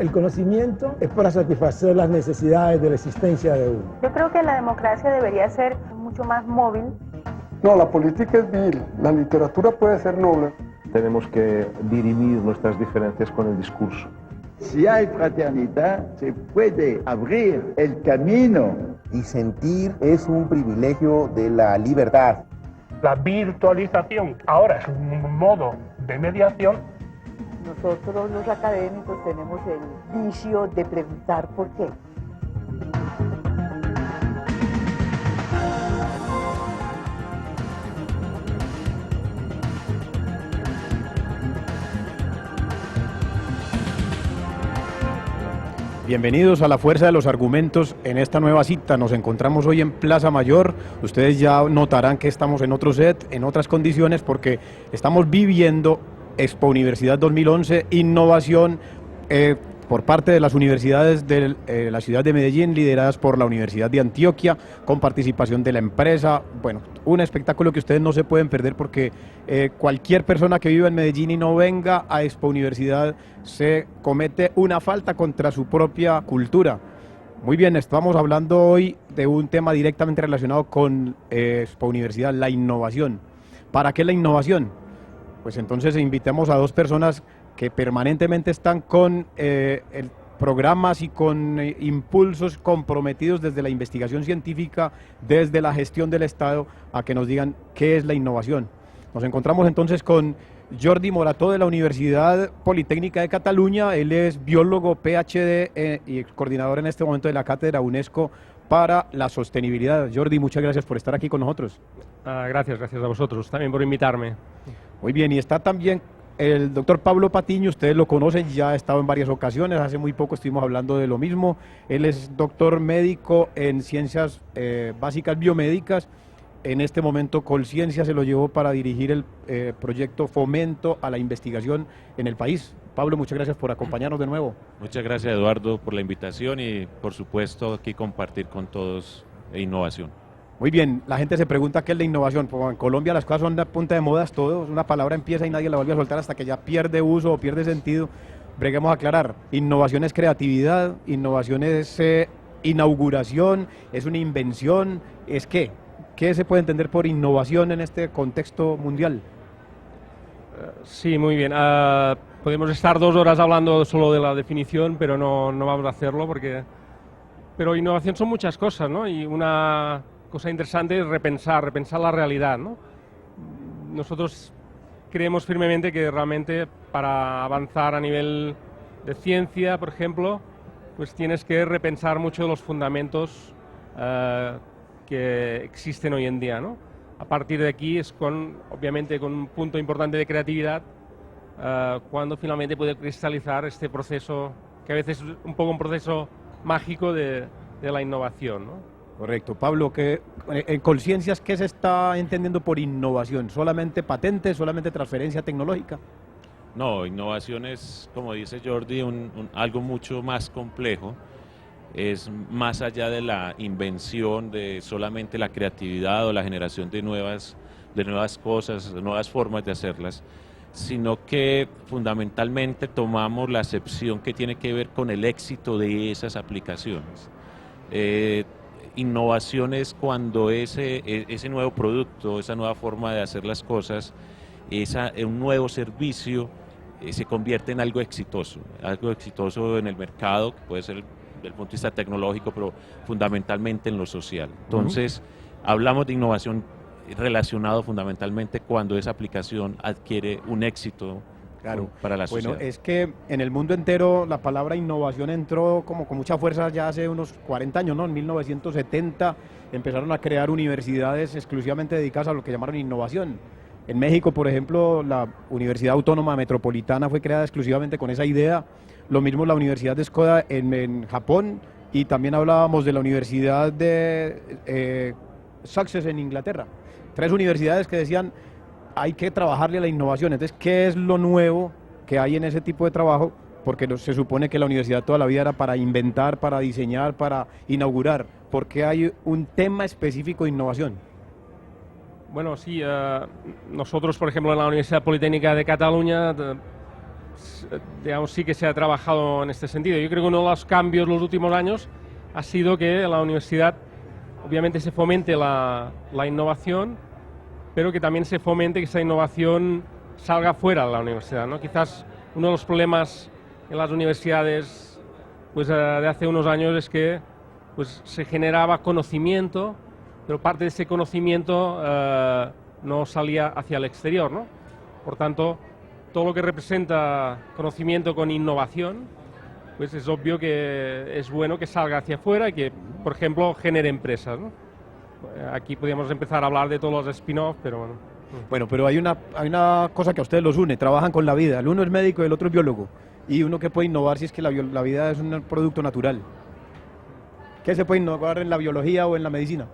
El conocimiento es para satisfacer las necesidades de la existencia de uno. Yo creo que la democracia debería ser mucho más móvil. No, la política es vil, la literatura puede ser noble. Tenemos que dirimir nuestras diferencias con el discurso. Si hay fraternidad, se puede abrir el camino. Disentir es un privilegio de la libertad. La virtualización ahora es un modo de mediación. Nosotros los académicos tenemos el vicio de preguntar por qué. Bienvenidos a la Fuerza de los Argumentos en esta nueva cita. Nos encontramos hoy en Plaza Mayor. Ustedes ya notarán que estamos en otro set, en otras condiciones, porque estamos viviendo Expo Universidad 2011, innovación por parte de las universidades de la ciudad de Medellín, lideradas por la Universidad de Antioquia, con participación de la empresa. Bueno, un espectáculo que ustedes no se pueden perder porque cualquier persona que viva en Medellín y no venga a Expo Universidad se comete una falta contra su propia cultura. Muy bien, estamos hablando hoy de un tema directamente relacionado con Expo Universidad, la innovación. ¿Para qué la innovación? Pues entonces invitamos a dos personas que permanentemente están con programas y con impulsos comprometidos desde la investigación científica, desde la gestión del Estado, a que nos digan qué es la innovación. Nos encontramos entonces con Jordi Morató de la Universidad Politécnica de Cataluña. Él es biólogo PhD y coordinador en este momento de la Cátedra UNESCO para la Sostenibilidad. Jordi, muchas gracias por estar aquí con nosotros. Gracias a vosotros también por invitarme. Muy bien, y está también el doctor Pablo Patiño. Ustedes lo conocen, ya ha estado en varias ocasiones, hace muy poco estuvimos hablando de lo mismo. Él es doctor médico en ciencias básicas biomédicas. En este momento Colciencia se lo llevó para dirigir el proyecto Fomento a la Investigación en el país. Pablo, muchas gracias por acompañarnos de nuevo. Muchas gracias, Eduardo, por la invitación y por supuesto aquí compartir con todos innovación. Muy bien, la gente se pregunta qué es la innovación. Pues en Colombia las cosas son de punta de modas, todo, una palabra empieza y nadie la vuelve a soltar hasta que ya pierde uso o pierde sentido. Breguemos a aclarar, innovación es creatividad, innovación es inauguración, es una invención, ¿es qué? ¿Qué se puede entender por innovación en este contexto mundial? Sí, muy bien. Podemos estar 2 horas hablando solo de la definición, pero no vamos a hacerlo Pero innovación son muchas cosas, ¿no? Y una cosa interesante es repensar la realidad, ¿no? Nosotros creemos firmemente que realmente para avanzar a nivel de ciencia, por ejemplo, pues tienes que repensar mucho de los fundamentos que existen hoy en día, ¿no? A partir de aquí es obviamente con un punto importante de creatividad cuando finalmente puede cristalizar este proceso, que a veces es un poco un proceso mágico de la innovación, ¿no? Correcto. Pablo, en Colciencias, ¿qué se está entendiendo por innovación? ¿Solamente patentes, solamente transferencia tecnológica? No, innovación es, como dice Jordi, algo mucho más complejo. Es más allá de la invención, de solamente la creatividad o la generación de nuevas cosas, de nuevas formas de hacerlas, sino que fundamentalmente tomamos la acepción que tiene que ver con el éxito de esas aplicaciones. Innovación es cuando ese nuevo producto, esa nueva forma de hacer las cosas, un nuevo servicio se convierte en algo exitoso en el mercado, que puede ser desde el punto de vista tecnológico, pero fundamentalmente en lo social. Entonces, hablamos de innovación relacionado fundamentalmente cuando esa aplicación adquiere un éxito. Claro, para la sociedad. Bueno, es que en el mundo entero la palabra innovación entró como con mucha fuerza ya hace unos 40 años, ¿no? En 1970 empezaron a crear universidades exclusivamente dedicadas a lo que llamaron innovación. En México, por ejemplo, la Universidad Autónoma Metropolitana fue creada exclusivamente con esa idea. Lo mismo la Universidad de Skoda en Japón, y también hablábamos de la Universidad de Sussex en Inglaterra. 3 universidades que decían hay que trabajarle a la innovación. Entonces, ¿qué es lo nuevo que hay en ese tipo de trabajo? Porque se supone que la universidad toda la vida era para inventar, para diseñar, para inaugurar. ¿Por qué hay un tema específico de innovación? Bueno, sí, nosotros, por ejemplo, en la Universidad Politécnica de Cataluña digamos, sí que se ha trabajado en este sentido. Yo creo que uno de los cambios en los últimos años ha sido que en la universidad obviamente se fomente la innovación, pero que también se fomente que esa innovación salga fuera de la universidad, ¿no? Quizás uno de los problemas en las universidades pues, de hace unos años es que pues, se generaba conocimiento, pero parte de ese conocimiento no salía hacia el exterior, ¿no? Por tanto, todo lo que representa conocimiento con innovación, pues es obvio que es bueno que salga hacia afuera y que, por ejemplo, genere empresas, ¿no? Aquí podríamos empezar a hablar de todos los spin-offs, pero bueno. Bueno, pero hay una cosa que a ustedes los une, trabajan con la vida. El uno es médico y el otro es biólogo. Y uno que puede innovar si es que la vida es un producto natural. ¿Qué se puede innovar en la biología o en la medicina?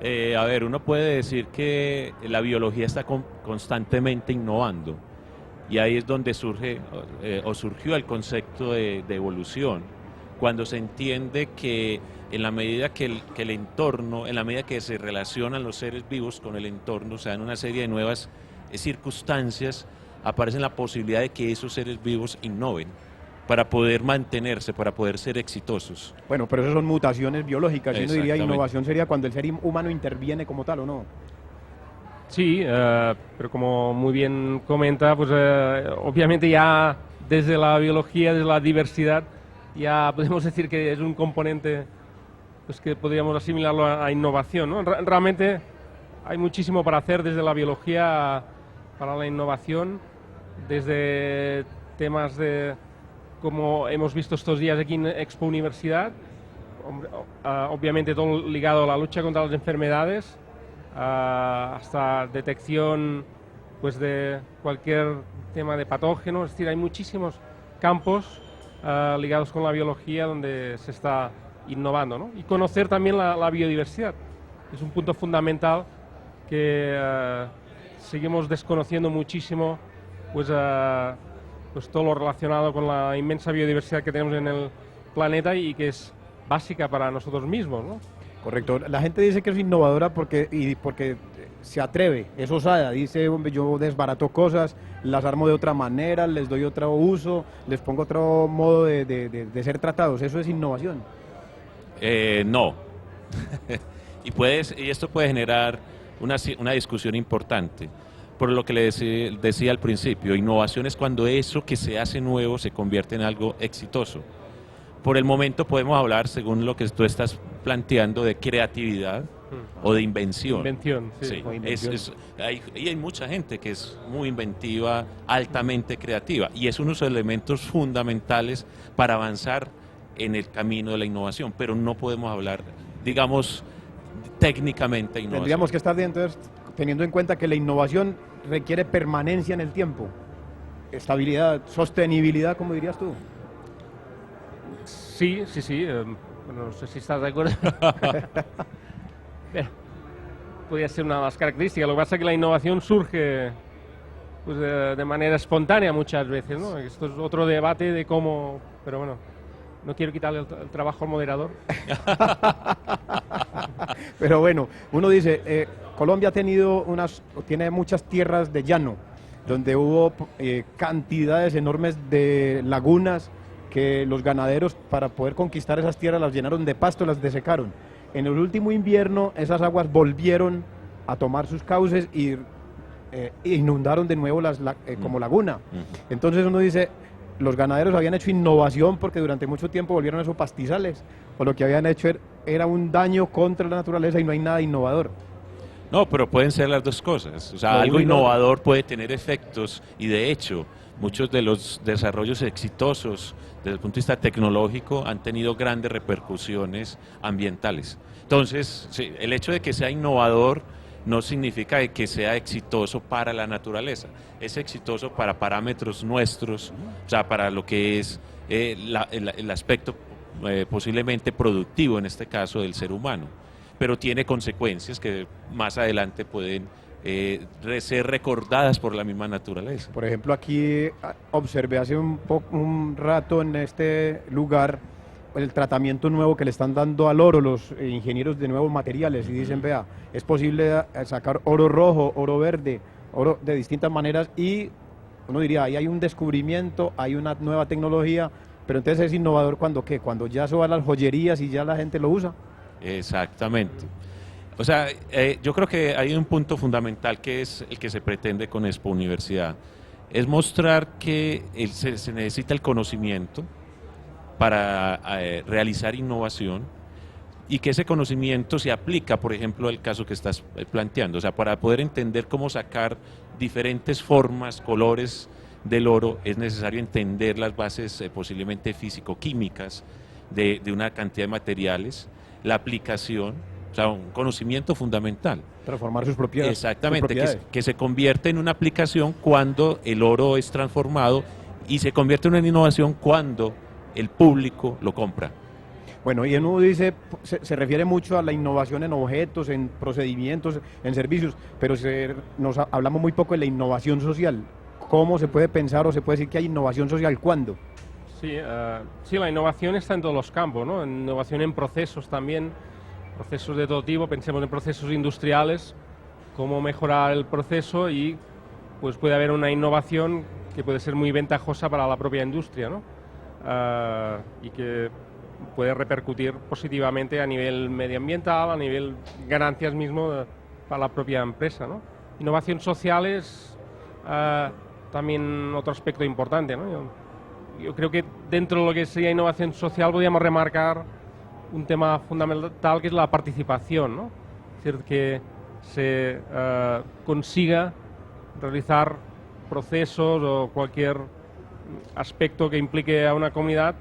A ver, uno puede decir que la biología está constantemente innovando y ahí es donde surge o surgió el concepto de evolución, cuando se entiende que en la medida que el entorno, en la medida que se relacionan los seres vivos con el entorno, se dan una serie de nuevas circunstancias, aparece la posibilidad de que esos seres vivos innoven para poder mantenerse, para poder ser exitosos. Bueno, pero eso son mutaciones biológicas. Yo no diría Exactamente. innovación sería cuando el ser humano interviene como tal, ¿o no? Sí, pero como muy bien comenta, pues obviamente ya desde la biología, desde la diversidad, ya podemos decir que es un componente pues que podríamos asimilarlo a innovación, ¿no? Realmente hay muchísimo para hacer desde la biología para la innovación, desde temas de, como hemos visto estos días aquí en Expo Universidad, obviamente todo ligado a la lucha contra las enfermedades, hasta detección pues de cualquier tema de patógeno, es decir, hay muchísimos campos ligados con la biología donde se está innovando, ¿no? Y conocer también la biodiversidad, es un punto fundamental que seguimos desconociendo muchísimo, pues todo lo relacionado con la inmensa biodiversidad que tenemos en el planeta y que es básica para nosotros mismos, ¿no? Correcto. La gente dice que es innovadora porque se atreve, es osada. Dice, hombre, yo desbarato cosas, las armo de otra manera, les doy otro uso, les pongo otro modo de ser tratados. ¿Eso es innovación? No. y esto puede generar una discusión importante. Por lo que le decía al principio, innovación es cuando eso que se hace nuevo se convierte en algo exitoso. Por el momento podemos hablar, según lo que tú estás planteando, de creatividad o de invención. Invención, sí. Sí, O invención. hay mucha gente que es muy inventiva, altamente creativa, y es uno de los elementos fundamentales para avanzar en el camino de la innovación, pero no podemos hablar, digamos, técnicamente de innovación. Tendríamos que estar entonces teniendo en cuenta que la innovación requiere permanencia en el tiempo, estabilidad, sostenibilidad, como dirías tú. Sí. Bueno, no sé si estás de acuerdo. Podría ser una de las características. Lo que pasa es que la innovación surge pues, de manera espontánea muchas veces, ¿no? Esto es otro debate de cómo... Pero bueno, no quiero quitarle el trabajo al moderador. Pero bueno, uno dice, Colombia tiene muchas tierras de llano, donde hubo cantidades enormes de lagunas que los ganaderos, para poder conquistar esas tierras, las llenaron de pasto, las desecaron. En el último invierno esas aguas volvieron a tomar sus cauces y inundaron de nuevo como laguna. Entonces uno dice, los ganaderos habían hecho innovación porque durante mucho tiempo volvieron esos pastizales, o lo que habían hecho era un daño contra la naturaleza y no hay nada innovador. No, pero pueden ser las dos cosas. O sea, algo innovador puede tener efectos y de hecho muchos de los desarrollos exitosos desde el punto de vista tecnológico han tenido grandes repercusiones ambientales. Entonces, sí, el hecho de que sea innovador no significa que sea exitoso para la naturaleza. Es exitoso para parámetros nuestros, o sea, para lo que es el aspecto posiblemente productivo, en este caso, del ser humano. Pero tiene consecuencias que más adelante pueden ser recordadas por la misma naturaleza. Por ejemplo, aquí observé hace un rato en este lugar el tratamiento nuevo que le están dando al oro los ingenieros de nuevos materiales y dicen, vea, es posible sacar oro rojo, oro verde, oro de distintas maneras y uno diría, ahí hay un descubrimiento, hay una nueva tecnología, pero entonces es innovador cuando ¿qué? Cuando ya eso va a las joyerías y ya la gente lo usa. Exactamente. O sea, yo creo que hay un punto fundamental que es el que se pretende con Expo Universidad, es mostrar que se necesita el conocimiento para realizar innovación y que ese conocimiento se aplica, por ejemplo, al caso que estás planteando, o sea, para poder entender cómo sacar diferentes formas, colores del oro, es necesario entender las bases posiblemente físico-químicas de una cantidad de materiales, la aplicación, o sea, un conocimiento fundamental. Transformar sus propiedades. Exactamente, que se convierte en una aplicación cuando el oro es transformado y se convierte en una innovación cuando el público lo compra. Bueno, y uno dice, se refiere mucho a la innovación en objetos, en procedimientos, en servicios, pero hablamos muy poco de la innovación social. ¿Cómo se puede pensar o se puede decir que hay innovación social? ¿Cuándo? Sí, sí, la innovación está en todos los campos, ¿no? Innovación en procesos también, procesos de todo tipo, pensemos en procesos industriales, cómo mejorar el proceso y pues puede haber una innovación que puede ser muy ventajosa para la propia industria, ¿no? Y que puede repercutir positivamente a nivel medioambiental, a nivel ganancias mismo para la propia empresa, ¿no? Innovación social es también otro aspecto importante, ¿no? Yo creo que dentro de lo que sería innovación social podríamos remarcar un tema fundamental que es la participación, ¿no? Es decir, que se consiga realizar procesos o cualquier aspecto que implique a una comunidad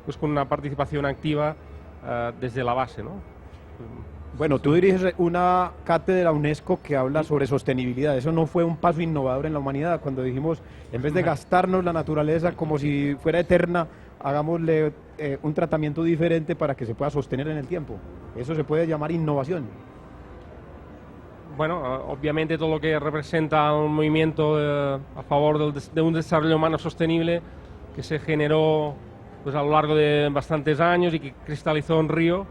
pues con una participación activa desde la base, ¿no? Bueno, tú diriges una cátedra UNESCO que habla sobre sostenibilidad. Eso no fue un paso innovador en la humanidad, cuando dijimos, en vez de gastarnos la naturaleza como si fuera eterna, hagámosle un tratamiento diferente para que se pueda sostener en el tiempo. Eso se puede llamar innovación. Bueno, obviamente todo lo que representa un movimiento a favor de un desarrollo humano sostenible que se generó pues a lo largo de bastantes años y que cristalizó en Río,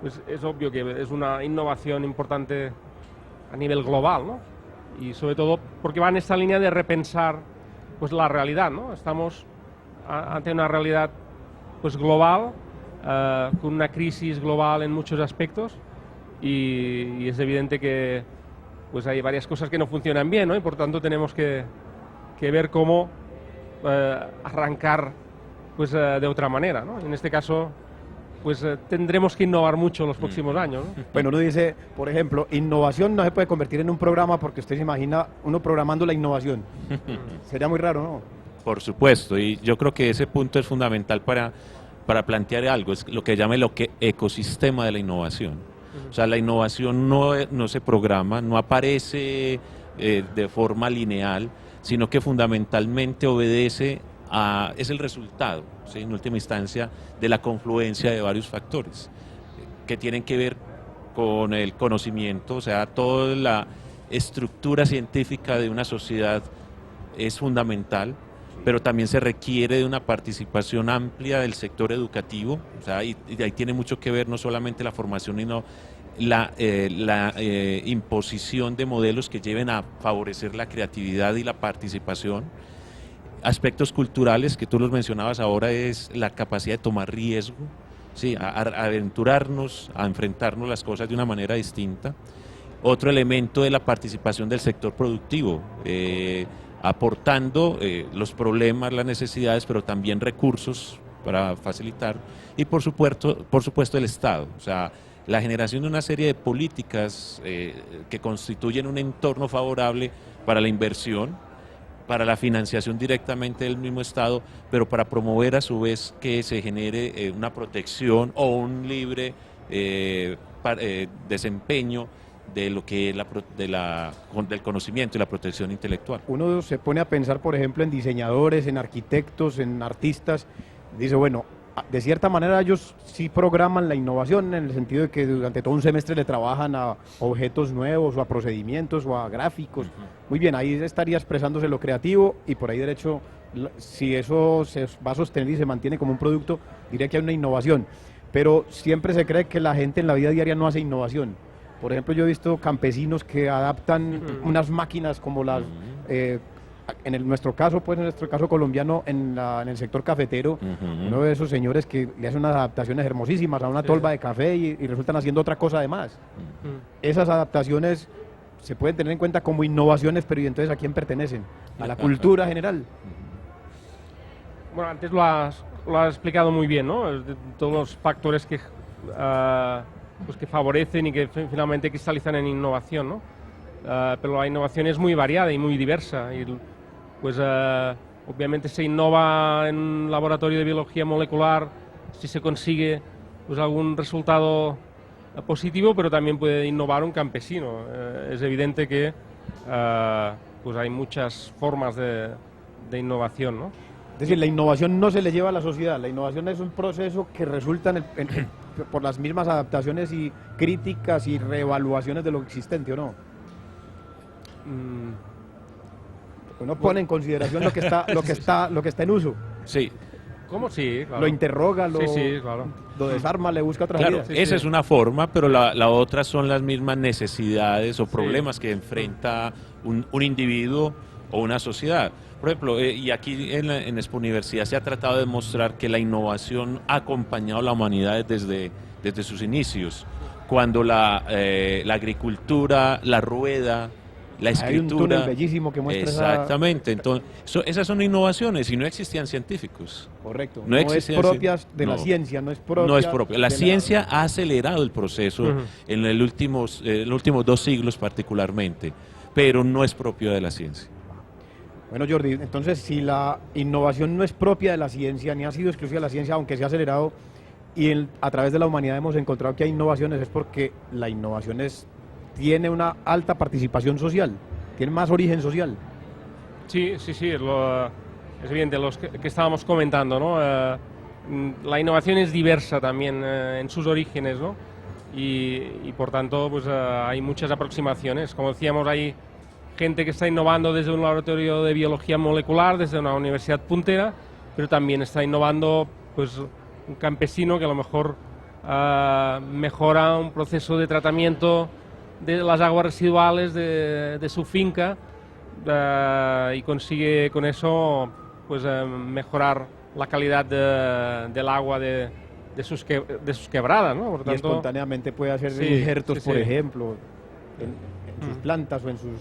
pues es obvio que es una innovación importante a nivel global, ¿no? Y sobre todo porque va en esta línea de repensar pues la realidad, ¿no? Estamos ante una realidad pues global, con una crisis global en muchos aspectos y es evidente que pues hay varias cosas que no funcionan bien, ¿no? Y por tanto tenemos que ver cómo arrancar pues de otra manera, ¿no? En este caso pues tendremos que innovar mucho en los próximos años, ¿no? Bueno, uno dice, por ejemplo, innovación no se puede convertir en un programa porque usted se imagina uno programando la innovación. Sería muy raro, ¿no? Por supuesto, y yo creo que ese punto es fundamental para plantear algo, es lo que llama el ecosistema de la innovación. O sea, la innovación no se programa, no aparece de forma lineal, sino que fundamentalmente obedece es el resultado, ¿sí? En última instancia, de la confluencia de varios factores que tienen que ver con el conocimiento, o sea, toda la estructura científica de una sociedad es fundamental, pero también se requiere de una participación amplia del sector educativo, o sea, y ahí tiene mucho que ver no solamente la formación, sino la imposición de modelos que lleven a favorecer la creatividad y la participación. Aspectos culturales que tú los mencionabas ahora es la capacidad de tomar riesgo, ¿sí? a aventurarnos, a enfrentarnos las cosas de una manera distinta. Otro elemento es la participación del sector productivo, aportando los problemas, las necesidades, pero también recursos para facilitar, y por supuesto el Estado, o sea, la generación de una serie de políticas que constituyen un entorno favorable para la inversión, para la financiación directamente del mismo Estado, pero para promover a su vez que se genere una protección o un libre desempeño de lo que es del conocimiento y la protección intelectual. Uno se pone a pensar, por ejemplo, en diseñadores, en arquitectos, en artistas, dice, bueno, de cierta manera ellos sí programan la innovación en el sentido de que durante todo un semestre le trabajan a objetos nuevos o a procedimientos o a gráficos. Muy bien, ahí estaría expresándose lo creativo y por ahí derecho, si eso se va a sostener y se mantiene como un producto, diría que hay una innovación. Pero siempre se cree que la gente en la vida diaria no hace innovación. Por ejemplo, yo he visto campesinos que adaptan unas máquinas como las nuestro caso, pues en nuestro caso colombiano, en el sector cafetero, uno de esos señores que le hacen unas adaptaciones hermosísimas a una tolva de café y resultan haciendo otra cosa además. Esas adaptaciones se pueden tener en cuenta como innovaciones, pero ¿y entonces a quién pertenecen? A la cultura general. Bueno, antes lo has explicado muy bien, ¿no? Todos los factores que, pues que favorecen y que finalmente cristalizan en innovación, ¿no? Pero la innovación es muy variada y muy diversa. Y, pues obviamente se innova en un laboratorio de biología molecular si se consigue pues algún resultado positivo, pero también puede innovar un campesino. Es evidente que pues hay muchas formas de innovación, ¿no? Es decir, la innovación no se le lleva a la sociedad, la innovación es un proceso que resulta por las mismas adaptaciones y críticas y reevaluaciones de lo existente, ¿o no? Uno pone en consideración lo que está en uso. Sí. ¿Cómo? Sí, claro. Lo interroga, claro. Lo desarma, le busca otras Claro, ideas. esa es una forma, pero la otra son las mismas necesidades o problemas que enfrenta un individuo o una sociedad. Por ejemplo, y aquí en Expo Universidad se ha tratado de demostrar que la innovación ha acompañado a la humanidad desde sus inicios, cuando la agricultura, la rueda, la escritura... Hay un túnel bellísimo que muestra exactamente, entonces esas son innovaciones y no existían científicos. Correcto, No es propia de la ciencia, no es propia... La ciencia ha acelerado el proceso en los últimos 2 siglos particularmente, pero no es propio de la ciencia. Bueno, Jordi, entonces si la innovación no es propia de la ciencia, ni ha sido exclusiva de la ciencia, aunque se ha acelerado, y a través de la humanidad hemos encontrado que hay innovaciones, es porque la innovación tiene una alta participación social, tiene más origen social. Sí, es evidente, los que estábamos comentando, ¿no? La innovación es diversa también en sus orígenes, ¿no? Y por tanto, pues hay muchas aproximaciones. Como decíamos, hay gente que está innovando desde un laboratorio de biología molecular, desde una universidad puntera, pero también está innovando pues un campesino que a lo mejor mejora un proceso de tratamiento de las aguas residuales de su finca y consigue con eso pues mejorar la calidad del agua de sus quebradas, ¿no? Por tanto, y espontáneamente puede hacer injertos, por ejemplo, en sus plantas o en sus...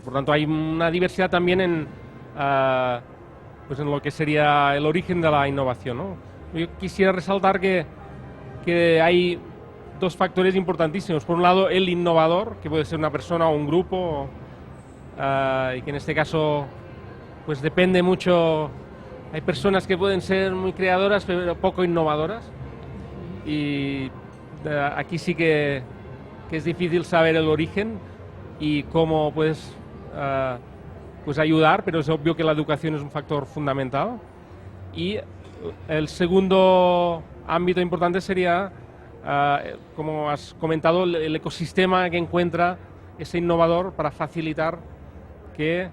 Por tanto hay una diversidad también en lo que sería el origen de la innovación, ¿no? Yo quisiera resaltar que hay 2 factores importantísimos. Por un lado, el innovador, que puede ser una persona o un grupo, y que en este caso pues depende mucho. Hay personas que pueden ser muy creadoras pero poco innovadoras, y aquí sí que es difícil saber el origen y cómo puedes pues ayudar, pero es obvio que la educación es un factor fundamental. Y el segundo ámbito importante sería, como has comentado, el ecosistema que encuentra ese innovador para facilitar que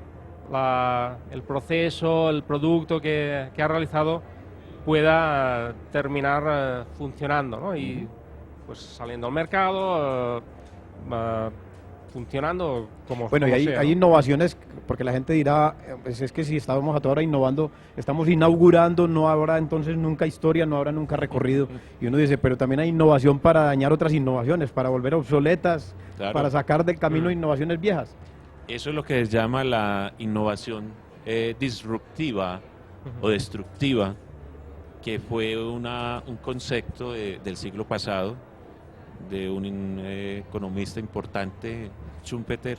el proceso, el producto que ha realizado pueda terminar funcionando, ¿no? Y pues saliendo al mercado, funcionando como bueno, y hay innovaciones, porque la gente dirá, pues es que si estábamos a toda hora innovando, estamos inaugurando, no habrá entonces nunca historia, no habrá nunca recorrido. Y uno dice, pero también hay innovación para dañar otras innovaciones, para volver obsoletas, claro, para sacar del camino innovaciones viejas. Eso es lo que se llama la innovación disruptiva o destructiva, que fue un concepto del siglo pasado, de un economista importante, Schumpeter,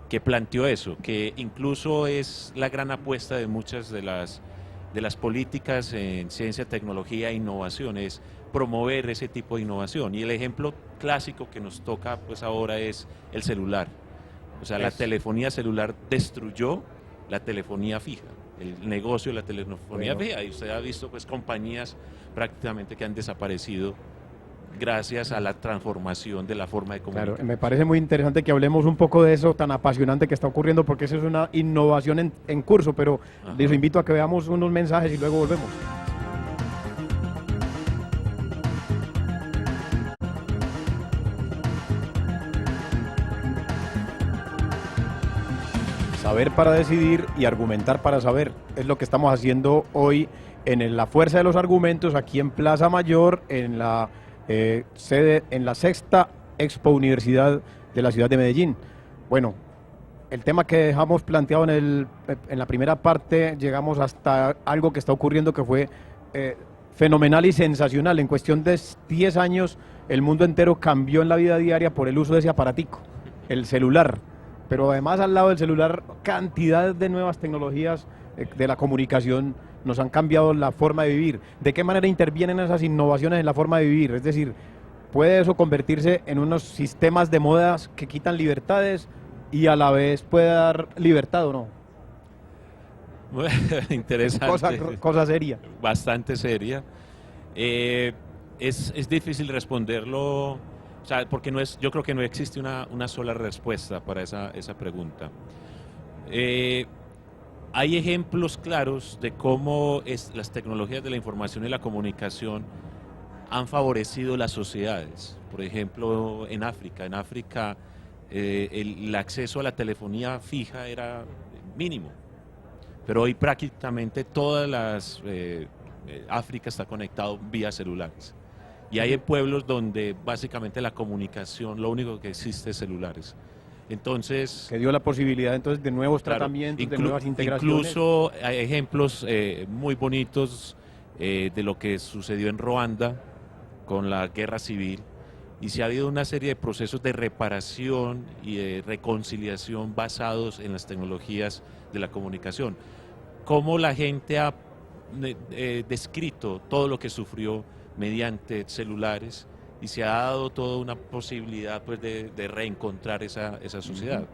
que planteó eso, que incluso es la gran apuesta de muchas de las políticas en ciencia, tecnología e innovación, es promover ese tipo de innovación. Y el ejemplo clásico que nos toca pues ahora es el celular. O sea, la telefonía celular destruyó la telefonía fija, el negocio de la telefonía fija. Y usted ha visto pues compañías prácticamente que han desaparecido gracias a la transformación de la forma de comunicar. Claro, me parece muy interesante que hablemos un poco de eso tan apasionante que está ocurriendo, porque eso es una innovación en curso, pero les invito a que veamos unos mensajes y luego volvemos. saber para decidir y argumentar para saber. Es lo que estamos haciendo hoy en la Fuerza de los Argumentos, aquí en Plaza Mayor, en la sede, en la 6ª Expo Universidad de la ciudad de Medellín. Bueno, el tema que dejamos planteado en la primera parte, llegamos hasta algo que está ocurriendo que fue fenomenal y sensacional. En cuestión de 10 años, el mundo entero cambió en la vida diaria por el uso de ese aparatico, el celular. Pero además, al lado del celular, cantidad de nuevas tecnologías de la comunicación nos han cambiado la forma de vivir. ¿De qué manera intervienen esas innovaciones en la forma de vivir? Es decir, ¿puede eso convertirse en unos sistemas de modas que quitan libertades y a la vez puede dar libertad o no? Bueno, interesante. Cosa seria. Bastante seria. Es difícil responderlo, o sea, porque yo creo que no existe una sola respuesta para esa pregunta. Hay ejemplos claros de cómo las tecnologías de la información y la comunicación han favorecido las sociedades. Por ejemplo, en África. En África el acceso a la telefonía fija era mínimo, pero hoy prácticamente todas las África está conectado vía celulares. Y hay pueblos donde básicamente la comunicación, lo único que existe es celulares. Entonces, que dio la posibilidad entonces de nuevos tratamientos, de nuevas integraciones. Incluso hay ejemplos muy bonitos de lo que sucedió en Ruanda con la guerra civil, y se ha habido una serie de procesos de reparación y de reconciliación basados en las tecnologías de la comunicación. Cómo la gente ha descrito todo lo que sufrió mediante celulares, y se ha dado toda una posibilidad pues de reencontrar esa sociedad.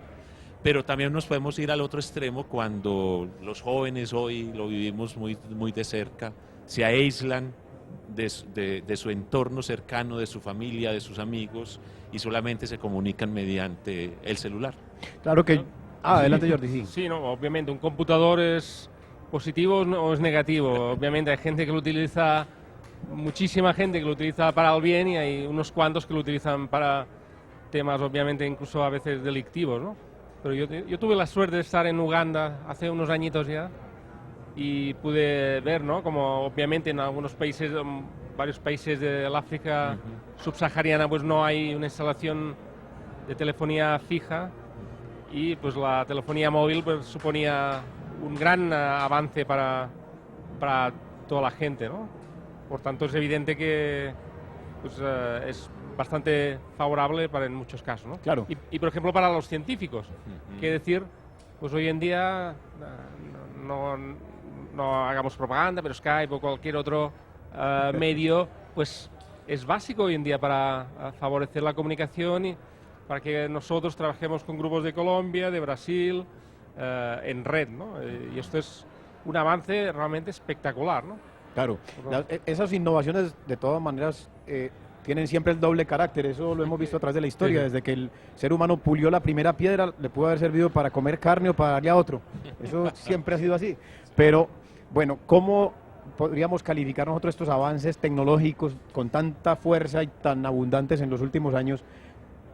Pero también nos podemos ir al otro extremo cuando los jóvenes hoy lo vivimos muy de cerca, se aíslan de su entorno cercano, de su familia, de sus amigos, y solamente se comunican mediante el celular. Claro que... adelante, Jordi, sí. Sí, no, obviamente un computador es positivo o es negativo. Obviamente hay gente que lo utiliza, muchísima gente que lo utiliza para el bien, y hay unos cuantos que lo utilizan para temas obviamente incluso a veces delictivos, ¿no? Pero yo tuve la suerte de estar en Uganda hace unos añitos ya, y pude ver, ¿no?, como obviamente en algunos países, varios países del África subsahariana, pues no hay una instalación de telefonía fija, y pues la telefonía móvil pues suponía un gran avance para toda la gente, ¿no? Por tanto, es evidente que pues, es bastante favorable en muchos casos, ¿no? Claro. Y por ejemplo, para los científicos, que decir, pues hoy en día no hagamos propaganda, pero Skype o cualquier otro medio, pues es básico hoy en día para favorecer la comunicación y para que nosotros trabajemos con grupos de Colombia, de Brasil, en red, ¿no? Y esto es un avance realmente espectacular, ¿no? Claro, esas innovaciones de todas maneras tienen siempre el doble carácter, eso lo hemos visto a través de la historia, desde que el ser humano pulió la primera piedra, le pudo haber servido para comer carne o para darle a otro, eso siempre ha sido así. Pero, bueno, ¿cómo podríamos calificar nosotros estos avances tecnológicos con tanta fuerza y tan abundantes en los últimos años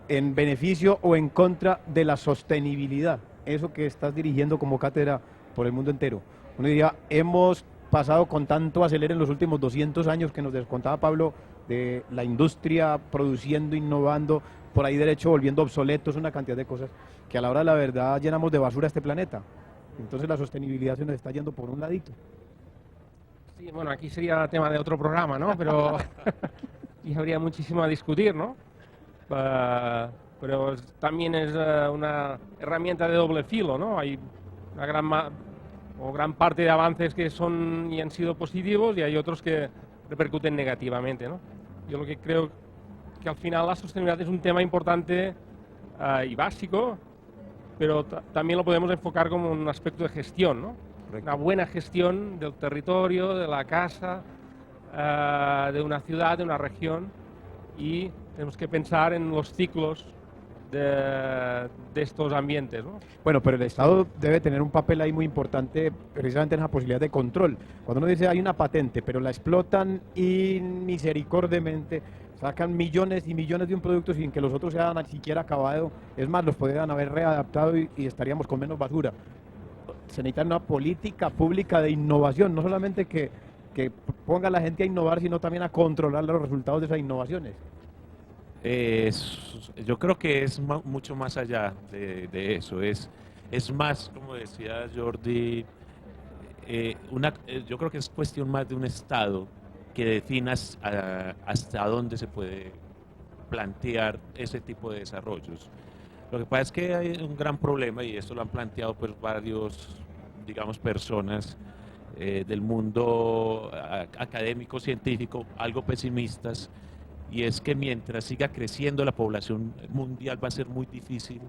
en beneficio o en contra de la sostenibilidad? Eso que estás dirigiendo como cátedra por el mundo entero. Uno diría, hemos pasado con tanto acelere en los últimos 200 años que nos descontaba Pablo, de la industria produciendo, innovando, por ahí derecho volviendo obsoletos, una cantidad de cosas, que a la hora de la verdad llenamos de basura este planeta. Entonces la sostenibilidad se nos está yendo por un ladito. Sí, bueno, aquí sería tema de otro programa, ¿no? Pero y habría muchísimo a discutir, ¿no? Pero también es una herramienta de doble filo, ¿no? Hay una gran parte de avances que son y han sido positivos, y hay otros que repercuten negativamente, ¿no? Yo lo que creo que al final la sostenibilidad es un tema importante y básico, pero también lo podemos enfocar como un aspecto de gestión, ¿no? Correcto. Una buena gestión del territorio, de la casa, de una ciudad, de una región, y tenemos que pensar en los ciclos de estos ambientes, ¿no? Bueno, pero el Estado debe tener un papel ahí muy importante, precisamente en esa posibilidad de control. Cuando uno dice hay una patente, pero la explotan inmisericordiamente, sacan millones y millones de un producto sin que los otros se hayan ni siquiera acabado. Es más, los podrían haber readaptado y estaríamos con menos basura. Se necesita una política pública de innovación, no solamente que ponga a la gente a innovar, sino también a controlar los resultados de esas innovaciones. Yo creo que es mucho más allá de eso. Es más, como decía Jordi, yo creo que es cuestión más de un Estado que defina hasta dónde se puede plantear ese tipo de desarrollos. Lo que pasa es que hay un gran problema, y esto lo han planteado pues varios, digamos, personas del mundo académico, científico, algo pesimistas, y es que mientras siga creciendo la población mundial va a ser muy difícil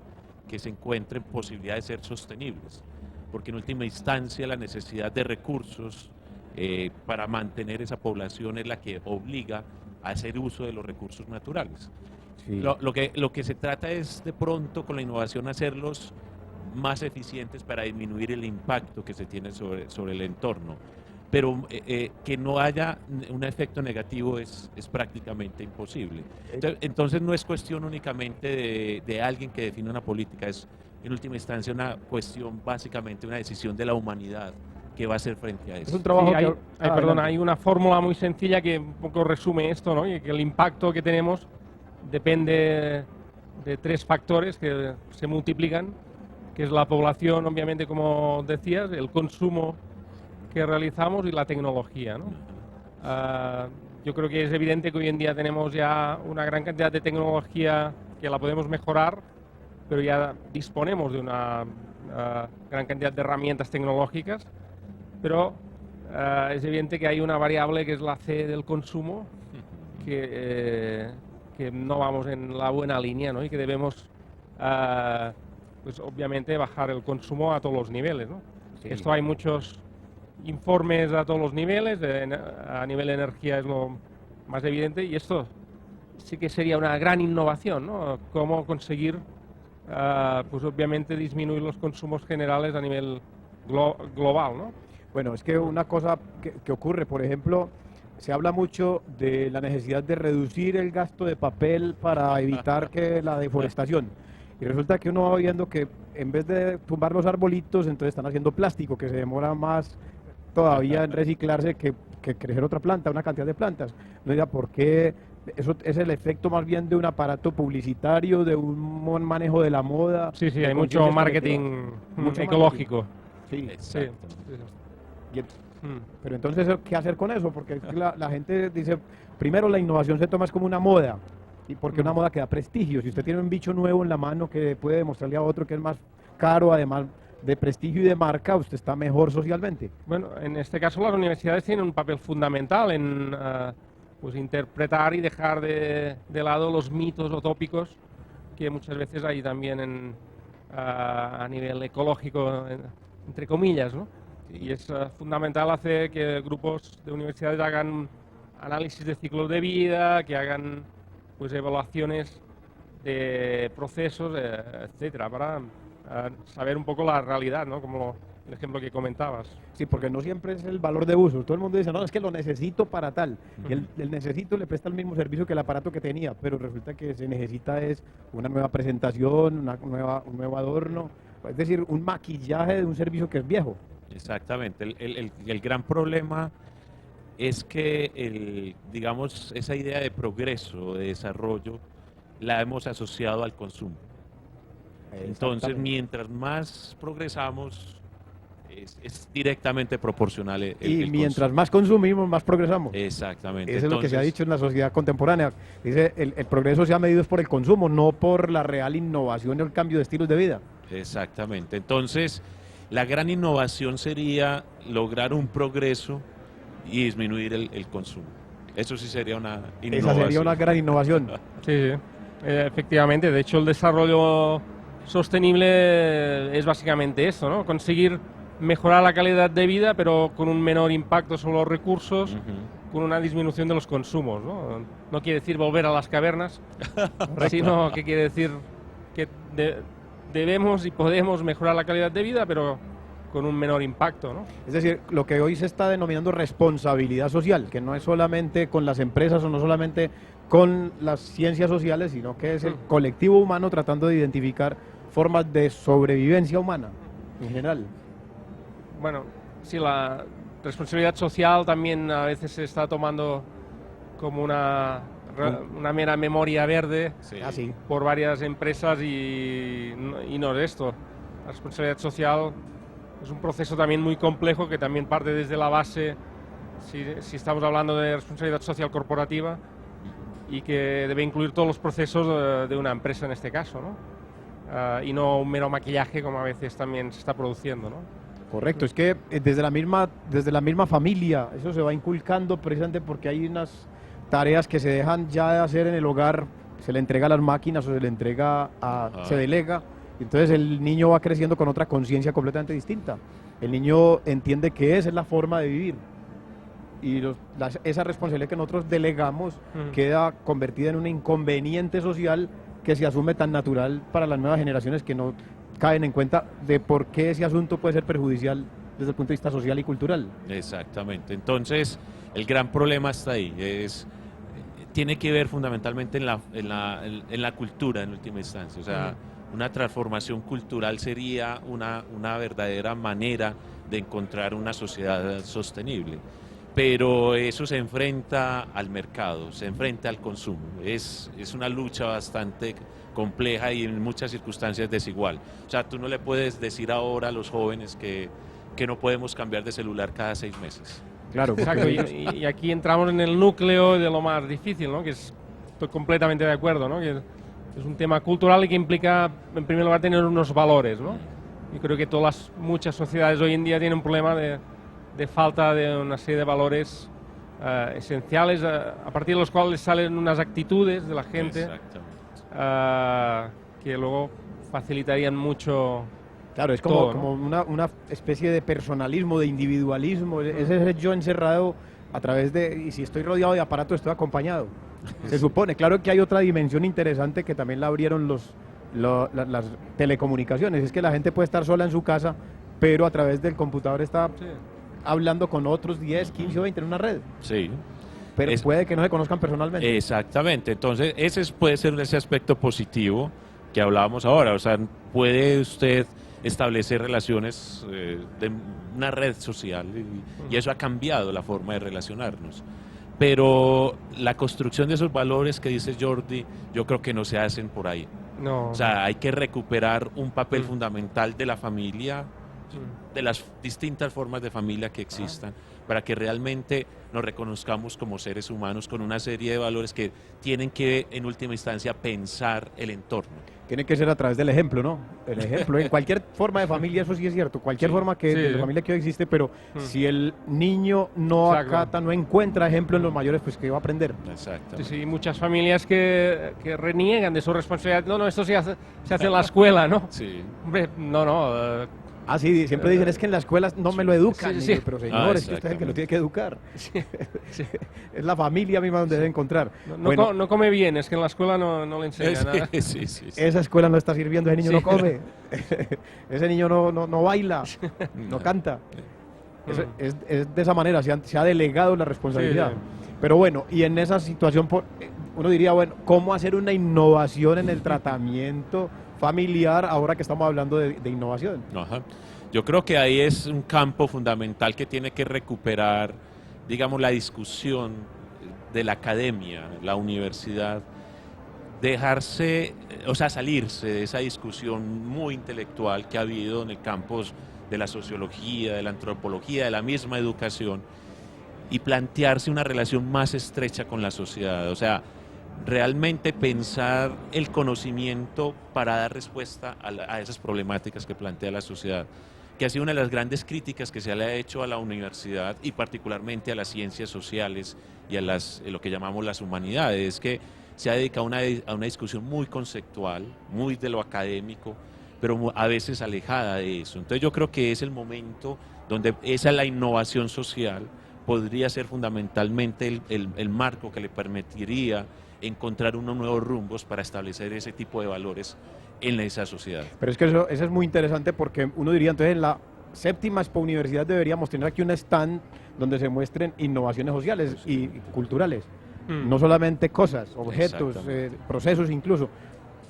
que se encuentren posibilidades de ser sostenibles, porque en última instancia la necesidad de recursos para mantener esa población es la que obliga a hacer uso de los recursos naturales. Sí. Lo que se trata es de pronto con la innovación hacerlos más eficientes para disminuir el impacto que se tiene sobre el entorno, pero que no haya un efecto negativo es prácticamente imposible. Entonces no es cuestión únicamente de alguien que define una política, es en última instancia una cuestión básicamente, una decisión de la humanidad que va a hacer frente a eso. Es un trabajo hay una fórmula muy sencilla que un poco resume esto, ¿no? Y que el impacto que tenemos depende de 3 factores que se multiplican, que es la población, obviamente, como decías, el consumo que realizamos y la tecnología, ¿no? Yo creo que es evidente que hoy en día tenemos ya una gran cantidad de tecnología que la podemos mejorar, pero ya disponemos de una gran cantidad de herramientas tecnológicas, pero es evidente que hay una variable que es la C del consumo, que no vamos en la buena línea, ¿no? Y que debemos, pues obviamente, bajar el consumo a todos los niveles, ¿no? Sí. Esto hay muchos informes a todos los niveles, a nivel de energía es lo más evidente, y esto sí que sería una gran innovación, ¿no? Cómo conseguir, pues obviamente, disminuir los consumos generales a nivel global, ¿no? Bueno, es que una cosa que ocurre, por ejemplo, se habla mucho de la necesidad de reducir el gasto de papel para evitar que la deforestación. Y resulta que uno va viendo que en vez de tumbar los arbolitos, entonces están haciendo plástico, que se demora más todavía en reciclarse que crecer otra planta, una cantidad de plantas. No diga, ¿por qué? Eso es el efecto más bien de un aparato publicitario, de un manejo de la moda. Sí, hay mucho marketing ecológico. Sí, exacto. Pero entonces, ¿qué hacer con eso? Porque la gente dice, primero la innovación se toma como una moda, y porque una moda que da prestigio. Si usted tiene un bicho nuevo en la mano que puede demostrarle a otro que es más caro, además de prestigio y de marca, usted está mejor socialmente. Bueno, en este caso las universidades tienen un papel fundamental en pues interpretar y dejar de lado los mitos o tópicos que muchas veces hay también a nivel ecológico, entre comillas, ¿no? Y es fundamental hacer que grupos de universidades hagan análisis de ciclos de vida, que hagan pues evaluaciones de procesos, etcétera, para saber un poco la realidad, ¿no? Como el ejemplo que comentabas. Sí, porque no siempre es el valor de uso. Todo el mundo dice, no, es que lo necesito para tal. Y el necesito le presta el mismo servicio que el aparato que tenía, pero resulta que se necesita es una nueva presentación, un nuevo adorno, es decir, un maquillaje de un servicio que es viejo. Exactamente. El gran problema es que, digamos, esa idea de progreso, de desarrollo, la hemos asociado al consumo. Entonces, mientras más progresamos, es directamente proporcional el mientras consumo. Más consumimos, más progresamos. Exactamente. Eso es lo que se ha dicho en la sociedad contemporánea. Dice, el progreso se ha medido por el consumo, no por la real innovación o el cambio de estilos de vida. Exactamente. Entonces, la gran innovación sería lograr un progreso y disminuir el consumo. Eso sí sería una innovación. Esa sería una gran innovación. Sí, efectivamente. De hecho, el desarrollo sostenible es básicamente eso, ¿no? Conseguir mejorar la calidad de vida, pero con un menor impacto sobre los recursos, con una disminución de los consumos, ¿no? No quiere decir volver a las cavernas, sino que quiere decir que debemos y podemos mejorar la calidad de vida, pero con un menor impacto, ¿no? Es decir, lo que hoy se está denominando responsabilidad social, que no es solamente con las empresas o no solamente con las ciencias sociales, sino que es el colectivo humano tratando de identificar formas de sobrevivencia humana en general. Bueno, sí, la responsabilidad social también a veces se está tomando como una mera memoria verde por varias empresas y no es esto. La responsabilidad social es un proceso también muy complejo que también parte desde la base, si estamos hablando de responsabilidad social corporativa, y que debe incluir todos los procesos de una empresa en este caso, ¿no? Y no un mero maquillaje como a veces también se está produciendo, ¿no? Correcto, es que desde la misma familia eso se va inculcando precisamente porque hay unas tareas que se dejan ya de hacer en el hogar, se le entrega a las máquinas o se le entrega se delega, entonces el niño va creciendo con otra conciencia completamente distinta. El niño entiende que esa es la forma de vivir y esa responsabilidad que nosotros delegamos queda convertida en un inconveniente social que se asume tan natural para las nuevas generaciones que no caen en cuenta de por qué ese asunto puede ser perjudicial desde el punto de vista social y cultural. Exactamente, entonces el gran problema está ahí, tiene que ver fundamentalmente en la cultura en última instancia, o sea, una transformación cultural sería una verdadera manera de encontrar una sociedad sostenible, pero eso se enfrenta al mercado, se enfrenta al consumo, es una lucha bastante compleja y en muchas circunstancias desigual. O sea, tú no le puedes decir ahora a los jóvenes que no podemos cambiar de celular cada 6 meses. Claro. Exacto, y aquí entramos en el núcleo de lo más difícil, ¿no? Que estoy completamente de acuerdo, ¿no? Que es un tema cultural y que implica, en primer lugar, tener unos valores, ¿no? Y creo que muchas sociedades hoy en día tienen un problema de falta de una serie de valores esenciales, a partir de los cuales salen unas actitudes de la gente que luego facilitarían mucho. Claro, es como, todo, ¿no? como una especie de personalismo, de individualismo, ese es yo encerrado a través y si estoy rodeado de aparatos estoy acompañado. Se supone, claro que hay otra dimensión interesante que también la abrieron las telecomunicaciones, es que la gente puede estar sola en su casa, pero a través del computador está hablando con otros 10, 15 o 20 en una red. Sí. Pero puede que no se conozcan personalmente. Exactamente, entonces ese puede ser ese aspecto positivo que hablábamos ahora, o sea, puede usted establecer relaciones de una red social y eso ha cambiado la forma de relacionarnos. Pero la construcción de esos valores que dice Jordi, yo creo que no se hacen por ahí. No. O sea, hay que recuperar un papel fundamental de la familia, de las distintas formas de familia que existan, para que realmente nos reconozcamos como seres humanos con una serie de valores que tienen que, en última instancia, pensar el entorno. Tiene que ser a través del ejemplo, ¿no? El ejemplo, en cualquier forma de familia, eso sí es cierto, cualquier forma de familia que hoy existe, pero si el niño no acata, no encuentra ejemplo en los mayores, pues ¿qué va a aprender? Exacto. Sí, muchas familias que reniegan de su responsabilidad. No, esto se hace en la escuela, ¿no? Sí. Hombre, no. Sí, siempre dicen, es que en las escuelas no me lo educan. Sí. Pero señores, es que usted es el que lo tiene que educar. Es la familia misma donde debe encontrar. No come bien, es que en la escuela no le enseña nada. Sí. Esa escuela no está sirviendo, ese niño no come, ese niño no baila, no canta. Es de esa manera, se ha delegado la responsabilidad. Sí. Pero bueno, y en esa situación uno diría, bueno, ¿cómo hacer una innovación en el tratamiento familiar ahora que estamos hablando de innovación? Ajá. Yo creo que ahí es un campo fundamental que tiene que recuperar, digamos, la discusión de la academia, la universidad, salirse de esa discusión muy intelectual que ha habido en el campo de la sociología, de la antropología, de la misma educación, y plantearse una relación más estrecha con la sociedad, o sea, realmente pensar el conocimiento para dar respuesta a esas problemáticas que plantea la sociedad, que ha sido una de las grandes críticas que se le ha hecho a la universidad y particularmente a las ciencias sociales y a lo que llamamos las humanidades, que se ha dedicado a una discusión muy conceptual, muy de lo académico, pero a veces alejada de eso. Entonces yo creo que es el momento donde la innovación social podría ser fundamentalmente el marco que le permitiría encontrar unos nuevos rumbos para establecer ese tipo de valores en esa sociedad. Pero es que eso es muy interesante porque uno diría entonces séptima Expo Universidad deberíamos tener aquí un stand donde se muestren innovaciones sociales y culturales. No solamente cosas, objetos, procesos incluso,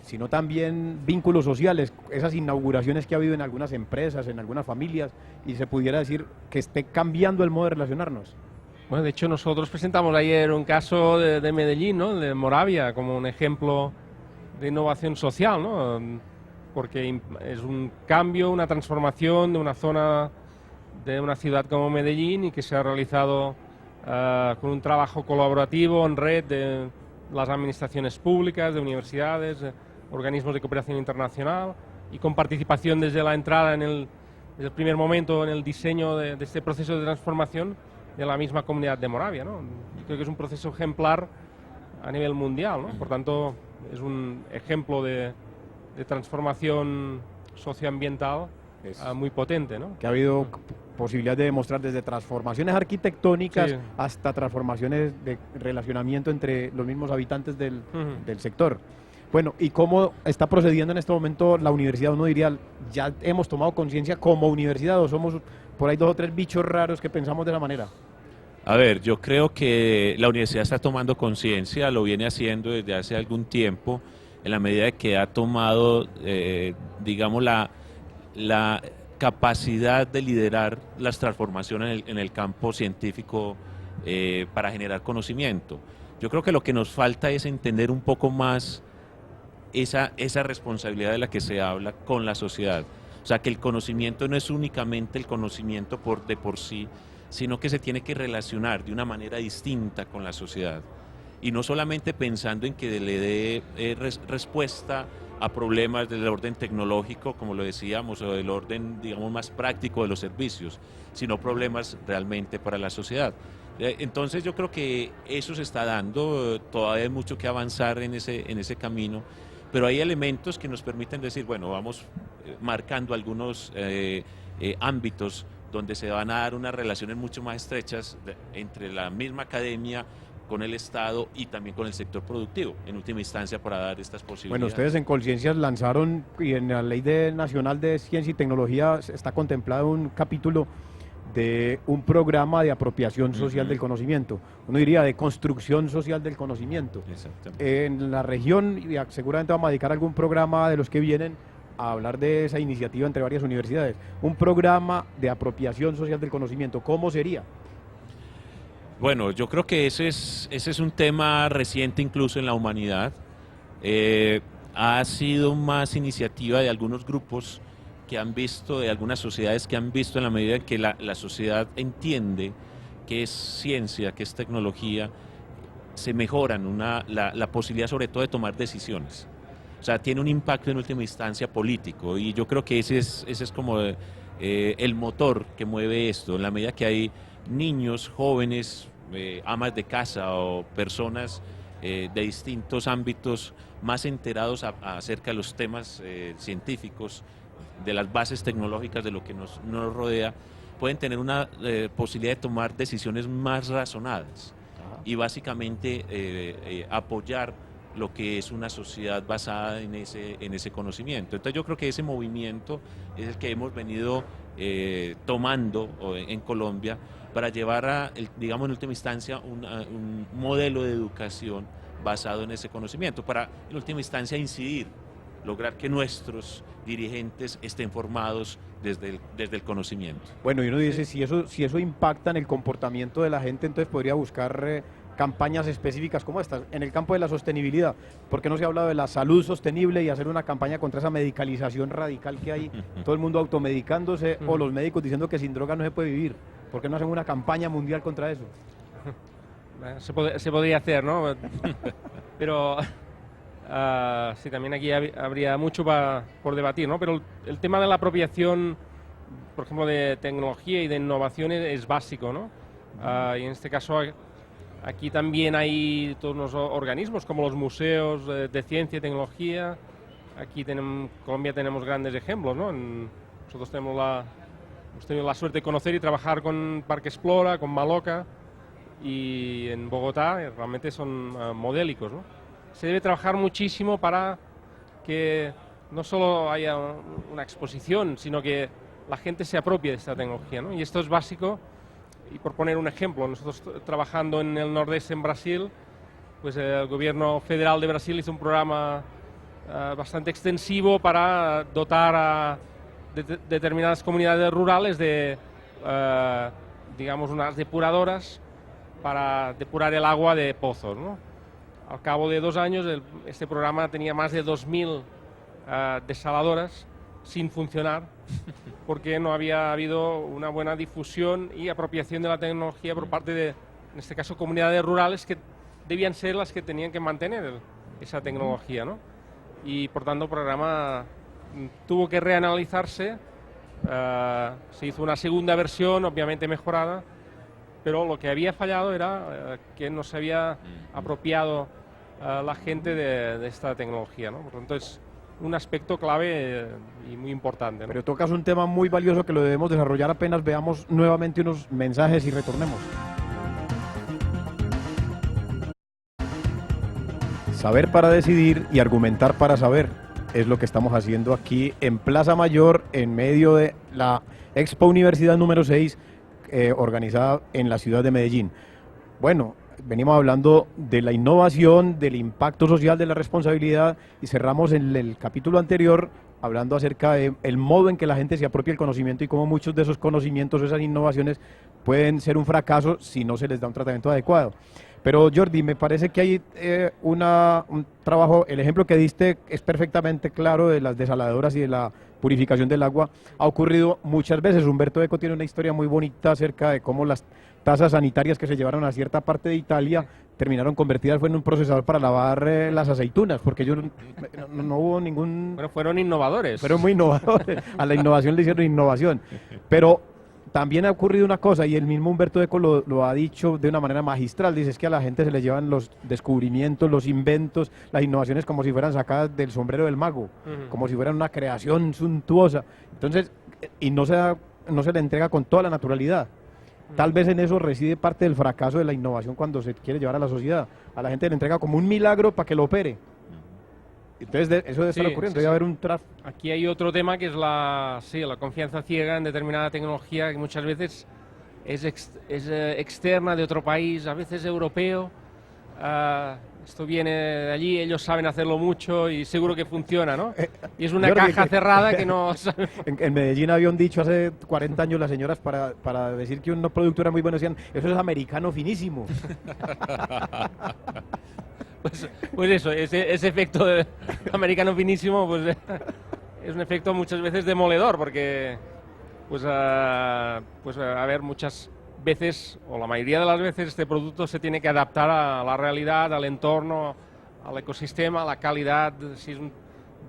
sino también vínculos sociales, esas inauguraciones que ha habido en algunas empresas, en algunas familias, y se pudiera decir que esté cambiando el modo de relacionarnos. Bueno, de hecho nosotros presentamos ayer un caso de Medellín, ¿no? De Moravia, como un ejemplo de innovación social, ¿no? Porque es un cambio, una transformación de una zona, de una ciudad como Medellín, y que se ha realizado con un trabajo colaborativo en red de las administraciones públicas, de universidades, organismos de cooperación internacional, y con participación desde la entrada, desde el primer momento en el diseño de este proceso de transformación de la misma comunidad de Moravia, ¿no? Yo creo que es un proceso ejemplar a nivel mundial, ¿no? Por tanto, es un ejemplo de transformación socioambiental muy potente, ¿no? Que ha habido posibilidad de demostrar desde transformaciones arquitectónicas hasta transformaciones de relacionamiento entre los mismos habitantes del sector. Bueno, ¿y cómo está procediendo en este momento la universidad? Uno diría, ¿ya hemos tomado conciencia como universidad o somos por ahí 2 o 3 bichos raros que pensamos de la manera? A ver, yo creo que la universidad está tomando conciencia, lo viene haciendo desde hace algún tiempo, en la medida de que ha tomado, digamos, la capacidad de liderar las transformaciones en el campo científico para generar conocimiento. Yo creo que lo que nos falta es entender un poco más esa responsabilidad de la que se habla con la sociedad. O sea, que el conocimiento no es únicamente el conocimiento de por sí, sino que se tiene que relacionar de una manera distinta con la sociedad. Y no solamente pensando en que le dé respuesta a problemas del orden tecnológico, como lo decíamos, o del orden, digamos, más práctico de los servicios, sino problemas realmente para la sociedad. Entonces yo creo que eso se está dando, todavía hay mucho que avanzar en ese camino, pero hay elementos que nos permiten decir, bueno, vamos marcando algunos ámbitos donde se van a dar unas relaciones mucho más estrechas entre la misma academia, con el Estado y también con el sector productivo, en última instancia, para dar estas posibilidades. Bueno, ustedes en Conciencias lanzaron, y en la Ley Nacional de Ciencia y Tecnología está contemplado un capítulo de un programa de apropiación social del conocimiento, uno diría de construcción social del conocimiento. En la región, y seguramente vamos a dedicar algún programa de los que vienen a hablar de esa iniciativa entre varias universidades, un programa de apropiación social del conocimiento, ¿cómo sería? Bueno, yo creo que ese es un tema reciente incluso en la humanidad. Ha sido más iniciativa de algunos grupos que han visto, de algunas sociedades que han visto, en la medida en que la sociedad entiende que es ciencia, que es tecnología, se mejoran la posibilidad sobre todo de tomar decisiones. O sea, tiene un impacto en última instancia político, y yo creo que ese es como el motor que mueve esto, en la medida que hay niños, jóvenes, amas de casa o personas de distintos ámbitos más enterados acerca de los temas científicos, de las bases tecnológicas, de lo que nos rodea, pueden tener una posibilidad de tomar decisiones más razonadas y básicamente apoyar lo que es una sociedad basada en ese conocimiento. Entonces yo creo que ese movimiento es el que hemos venido tomando en Colombia para llevar digamos en última instancia un modelo de educación basado en ese conocimiento, para en última instancia incidir, lograr que nuestros dirigentes estén formados desde el conocimiento. Bueno, y uno dice, si eso impacta en el comportamiento de la gente, entonces podría buscar campañas específicas como estas. En el campo de la sostenibilidad, ¿por qué no se ha hablado de la salud sostenible y hacer una campaña contra esa medicalización radical que hay? Todo el mundo automedicándose o los médicos diciendo que sin droga no se puede vivir. ¿Por qué no hacen una campaña mundial contra eso? Se podría hacer, ¿no? Pero sí, también aquí habría mucho por debatir, ¿no? Pero el tema de la apropiación, por ejemplo, de tecnología y de innovaciones es básico, ¿no? Y en este caso aquí también hay todos los organismos como los museos de ciencia y tecnología. Aquí en Colombia tenemos grandes ejemplos, ¿no? Nosotros hemos tenido la suerte de conocer y trabajar con Parque Explora, con Maloca, y en Bogotá realmente son modélicos, ¿no? Se debe trabajar muchísimo para que no solo haya una exposición, sino que la gente se apropie de esta tecnología, ¿no? Y esto es básico. Y por poner un ejemplo, nosotros trabajando en el Nordeste, en Brasil, pues el gobierno federal de Brasil hizo un programa bastante extensivo para dotar a determinadas comunidades rurales de, digamos, unas depuradoras para depurar el agua de pozos, ¿no? Al cabo de 2 años, este programa tenía más de 2.000 desaladoras sin funcionar, porque no había habido una buena difusión y apropiación de la tecnología por parte de, en este caso, comunidades rurales que debían ser las que tenían que mantener esa tecnología, ¿no? Y por tanto el programa tuvo que reanalizarse, se hizo una segunda versión, obviamente mejorada, pero lo que había fallado era que no se había apropiado la gente de esta tecnología, ¿no? Por tanto es un aspecto clave y muy importante, ¿no? Pero tocas un tema muy valioso que lo debemos desarrollar apenas veamos nuevamente unos mensajes y retornemos. Saber para decidir y argumentar para saber es lo que estamos haciendo aquí en Plaza Mayor, en medio de la Expo Universidad número 6, organizada en la ciudad de Medellín. Bueno, venimos hablando de la innovación, del impacto social, de la responsabilidad, y cerramos en el capítulo anterior hablando acerca del modo en que la gente se apropia el conocimiento y cómo muchos de esos conocimientos, esas innovaciones, pueden ser un fracaso si no se les da un tratamiento adecuado. Pero Jordi, me parece que hay un trabajo, el ejemplo que diste es perfectamente claro de las desaladoras y de la purificación del agua. Ha ocurrido muchas veces. Humberto Eco tiene una historia muy bonita acerca de cómo las tazas sanitarias que se llevaron a cierta parte de Italia terminaron convertidas en un procesador para lavar las aceitunas, porque ellos no hubo ningún... Bueno, fueron innovadores. Fueron muy innovadores. A la innovación le hicieron innovación. Pero también ha ocurrido una cosa, y el mismo Humberto Eco lo ha dicho de una manera magistral. Dice, es que a la gente se les llevan los descubrimientos, los inventos, las innovaciones como si fueran sacadas del sombrero del mago, como si fueran una creación suntuosa. Entonces, y no se le entrega con toda la naturalidad. Tal vez en eso reside parte del fracaso de la innovación cuando se quiere llevar a la sociedad. A la gente le entrega como un milagro para que lo opere. Entonces eso debe estar ocurriendo, debe haber un Aquí hay otro tema que es la confianza ciega en determinada tecnología que muchas veces es externa de otro país, a veces europeo. Esto viene de allí, ellos saben hacerlo mucho y seguro que funciona, ¿no? Y es una caja cerrada que no... En Medellín había un dicho hace 40 años las señoras para decir que un producto era muy bueno, decían, eso es americano finísimo. Pues eso, ese efecto de americano finísimo, pues es un efecto muchas veces demoledor, porque a ver, muchas veces, o la mayoría de las veces, este producto se tiene que adaptar a la realidad, al entorno, al ecosistema, a la calidad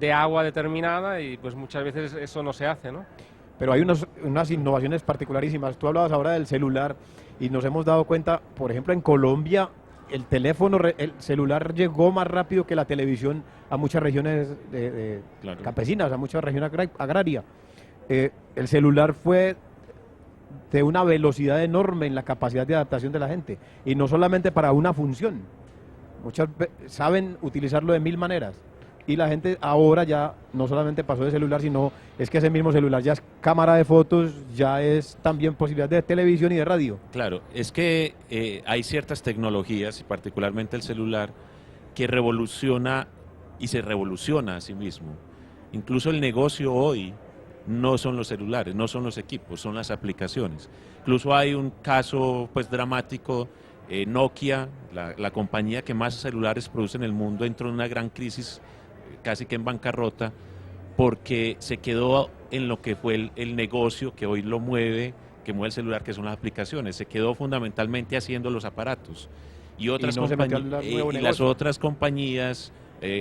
de agua determinada, y pues muchas veces eso no se hace, ¿no? Pero hay unas innovaciones particularísimas. Tú hablabas ahora del celular y nos hemos dado cuenta, por ejemplo, en Colombia, el celular llegó más rápido que la televisión a muchas regiones claro, campesinas, a muchas regiones agrarias. El celular fue de una velocidad enorme en la capacidad de adaptación de la gente, y no solamente para una función. Muchas saben utilizarlo de 1000 maneras, y la gente ahora ya no solamente pasó de celular, sino es que ese mismo celular ya es cámara de fotos, ya es también posibilidad de televisión y de radio. Claro, es que hay ciertas tecnologías, y particularmente el celular, que revoluciona y se revoluciona a sí mismo. Incluso el negocio hoy no son los celulares, no son los equipos, son las aplicaciones. Incluso hay un caso pues dramático, Nokia, la compañía que más celulares produce en el mundo, entró en una gran crisis, casi que en bancarrota, porque se quedó en lo que fue el negocio que hoy lo mueve, que mueve el celular, que son las aplicaciones. Se quedó fundamentalmente haciendo los aparatos. Y las otras compañías,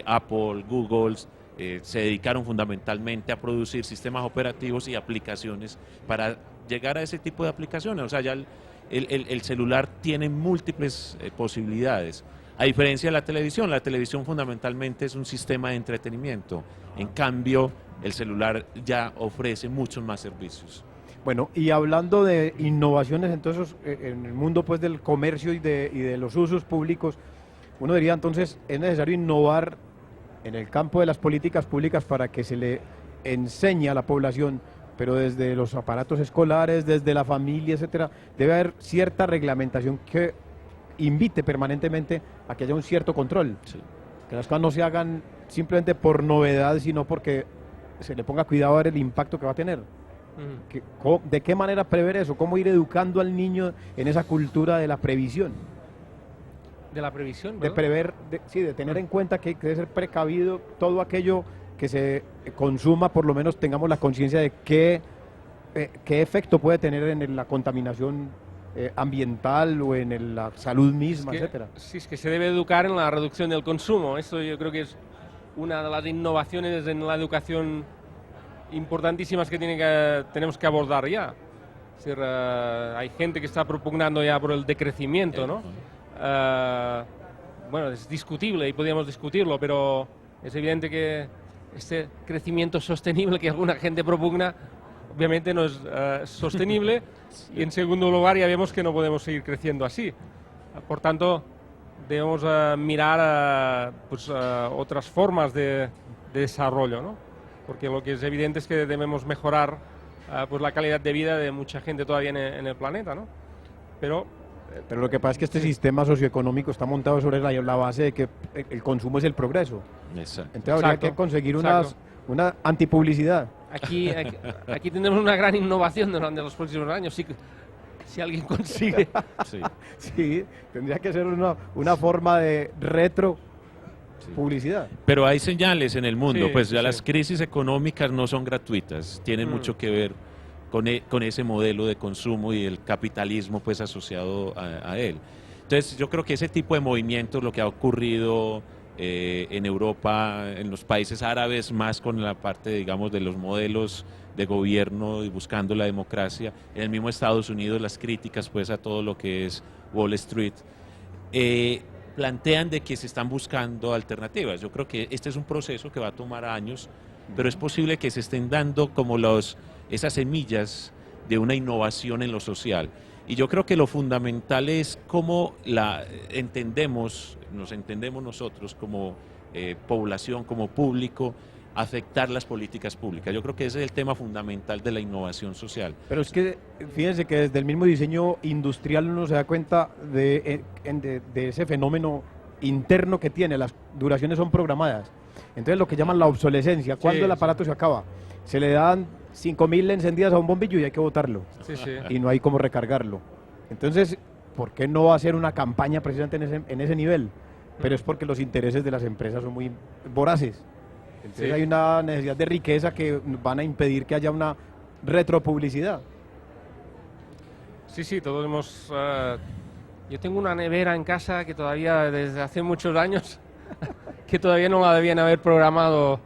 Apple, Google, se dedicaron fundamentalmente a producir sistemas operativos y aplicaciones para llegar a ese tipo de aplicaciones. O sea, ya el celular tiene múltiples posibilidades. A diferencia de la televisión fundamentalmente es un sistema de entretenimiento. En cambio, el celular ya ofrece muchos más servicios. Bueno, y hablando de innovaciones, entonces, en el mundo pues del comercio y de los usos públicos, uno diría entonces, es necesario innovar en el campo de las políticas públicas para que se le enseñe a la población pero desde los aparatos escolares, desde la familia, etcétera, debe haber cierta reglamentación que invite permanentemente a que haya un cierto control. Sí. Que las cosas no se hagan simplemente por novedad, sino porque se le ponga cuidado a ver el impacto que va a tener. ¿De qué manera prever eso? ¿Cómo ir educando al niño en esa cultura de la previsión? De la previsión, De prever, de tener en cuenta que debe ser precavido todo aquello que se consuma, por lo menos tengamos la conciencia de qué efecto puede tener en la contaminación ambiental o en la salud misma, etcétera. Sí, es que se debe educar en la reducción del consumo. Esto yo creo que es una de las innovaciones en la educación importantísimas que tenemos que abordar ya. Es decir, hay gente que está propugnando ya por el decrecimiento, ¿no? Bueno, es discutible y podríamos discutirlo, pero es evidente que este crecimiento sostenible que alguna gente propugna obviamente no es sostenible y en segundo lugar ya vemos que no podemos seguir creciendo así. Por tanto, debemos mirar otras formas de desarrollo, ¿no? Porque lo que es evidente es que debemos mejorar pues la calidad de vida de mucha gente todavía en el planeta, ¿no? Pero lo que pasa es que este sistema socioeconómico está montado sobre la base de que el consumo es el progreso. Exacto. Entonces habría que conseguir una antipublicidad. Aquí tendremos una gran innovación durante los próximos años, si alguien consigue. Sí, tendría que ser una forma de retro publicidad. Pero hay señales en el mundo, pues ya las crisis económicas no son gratuitas, tienen mucho que ver con ese modelo de consumo y el capitalismo pues asociado a él. Entonces yo creo que ese tipo de movimientos, lo que ha ocurrido en Europa, en los países árabes, más con la parte, digamos, de los modelos de gobierno y buscando la democracia, en el mismo Estados Unidos las críticas pues a todo lo que es Wall Street, plantean de que se están buscando alternativas. Yo creo que este es un proceso que va a tomar años, pero es posible que se estén dando como esas semillas de una innovación en lo social. Y yo creo que lo fundamental es cómo nos entendemos nosotros como población, como público, afectar las políticas públicas. Yo creo que ese es el tema fundamental de la innovación social. Pero es que fíjense que desde el mismo diseño industrial uno se da cuenta de ese fenómeno interno que tiene. Las duraciones son programadas. Entonces lo que llaman la obsolescencia, cuando el aparato se acaba, se le dan 5.000 encendidas a un bombillo y hay que botarlo. Y no hay cómo recargarlo. Entonces, ¿por qué no hacer una campaña precisamente en ese nivel? Pero es porque los intereses de las empresas son muy voraces. Entonces hay una necesidad de riqueza que van a impedir que haya una retropublicidad. Sí, todos hemos... yo tengo una nevera en casa que todavía desde hace muchos años que todavía no la debían haber programado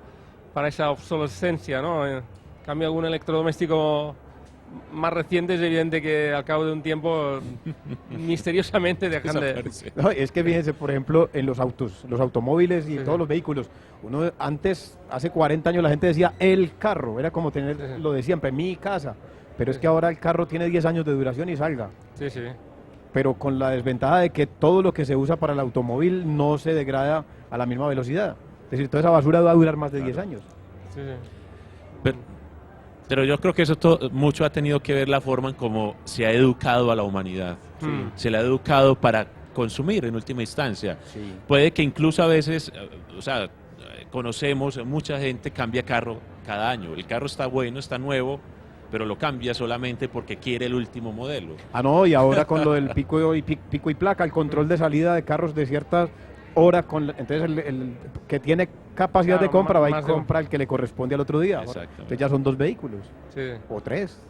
para esa obsolescencia, ¿no? En cambio, algún electrodoméstico más reciente es evidente que al cabo de un tiempo misteriosamente dejan de... No, es que fíjense, por ejemplo, en los automóviles y todos los vehículos. Uno antes, hace 40 años la gente decía el carro, era como tener lo de siempre, mi casa. Pero es que ahora el carro tiene 10 años de duración y salga. Pero con la desventaja de que todo lo que se usa para el automóvil no se degrada a la misma velocidad. Es decir, toda esa basura va a durar más de 10 años. Pero yo creo que eso mucho ha tenido que ver la forma en cómo se ha educado a la humanidad. Se le ha educado para consumir en última instancia. Puede que incluso a veces, conocemos, mucha gente cambia carro cada año. El carro está bueno, está nuevo, pero lo cambia solamente porque quiere el último modelo. No, y ahora con lo del pico y placa, el control de salida de carros de ciertas horas, entonces el que tiene capacidad de compra va y compra el que le corresponde al otro día. Entonces ya son 2 vehículos, o 3.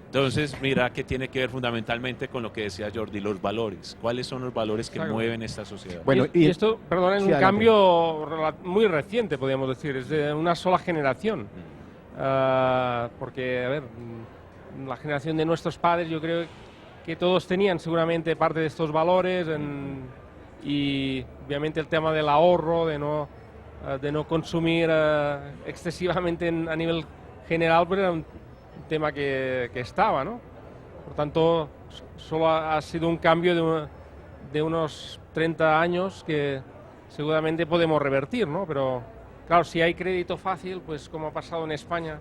Entonces, mira que tiene que ver fundamentalmente con lo que decía Jordi, los valores. ¿Cuáles son los valores que mueven esta sociedad? Bueno, y esto, perdón, es un cambio muy reciente, podríamos decir, es de una sola generación. Porque, a ver, la generación de nuestros padres, yo creo que todos tenían seguramente parte de estos valores y obviamente el tema del ahorro, de no consumir excesivamente a nivel general, pero era un tema que estaba, ¿no? Por tanto, solo ha sido un cambio de unos 30 años que seguramente podemos revertir, ¿no? Pero claro, si hay crédito fácil, pues como ha pasado en España,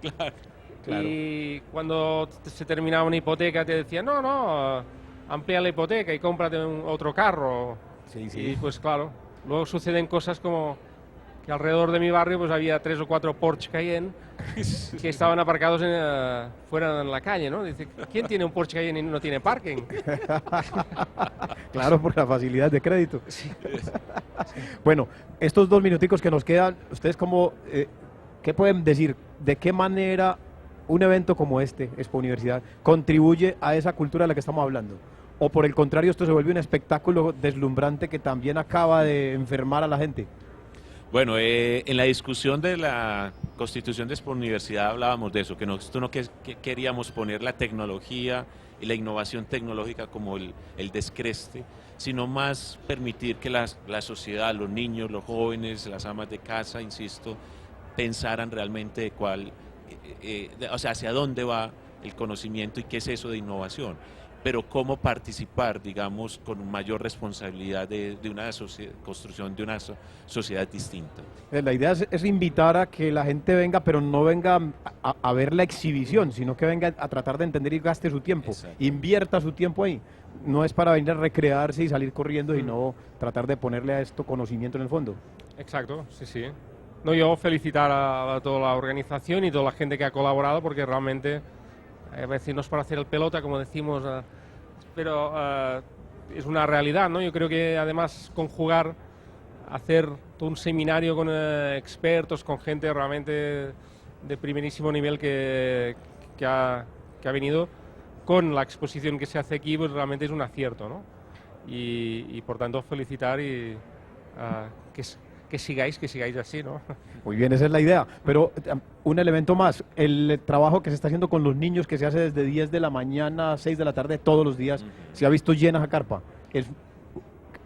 Claro. Y cuando se terminaba una hipoteca te decían, no, amplía la hipoteca y cómprate otro carro. Sí, sí. Y pues claro, luego suceden cosas como que alrededor de mi barrio pues había 3 o 4 Porsche Cayenne que estaban aparcados fuera en la calle, ¿no? Dice, ¿quién tiene un Porsche Cayenne y no tiene parking? Claro, por la facilidad de crédito. Bueno, estos 2 minuticos que nos quedan, ustedes ¿qué pueden decir? ¿De qué manera un evento como este, Expo Universidad, contribuye a esa cultura de la que estamos hablando? ¿O por el contrario esto se vuelve un espectáculo deslumbrante que también acaba de enfermar a la gente? Bueno, en la discusión de la Constitución de Expo Universidad hablábamos de eso, que nosotros no queríamos poner la tecnología y la innovación tecnológica como el descreste, sino más permitir que la sociedad, los niños, los jóvenes, las amas de casa, insisto, pensaran realmente hacia dónde va el conocimiento y qué es eso de innovación, pero cómo participar, digamos, con mayor responsabilidad de una construcción de una sociedad distinta. La idea es invitar a que la gente venga, pero no venga a ver la exhibición, sino que venga a tratar de entender y gaste su tiempo, invierta su tiempo ahí. No es para venir a recrearse y salir corriendo, sino tratar de ponerle a esto conocimiento en el fondo. Exacto, sí. No, yo felicitar a toda la organización y toda la gente que ha colaborado, porque realmente a veces no es para hacer el pelota, como decimos, pero es una realidad, ¿no? Yo creo que además conjugar, hacer todo un seminario con expertos, con gente realmente de primerísimo nivel que ha venido, con la exposición que se hace aquí, pues realmente es un acierto, ¿no? Y por tanto felicitar y que sigáis así, ¿no? Muy bien, esa es la idea. Pero un elemento más, el trabajo que se está haciendo con los niños, que se hace desde 10 de la mañana a 6 de la tarde todos los días, ¿se ha visto llena esa carpa? ¿Es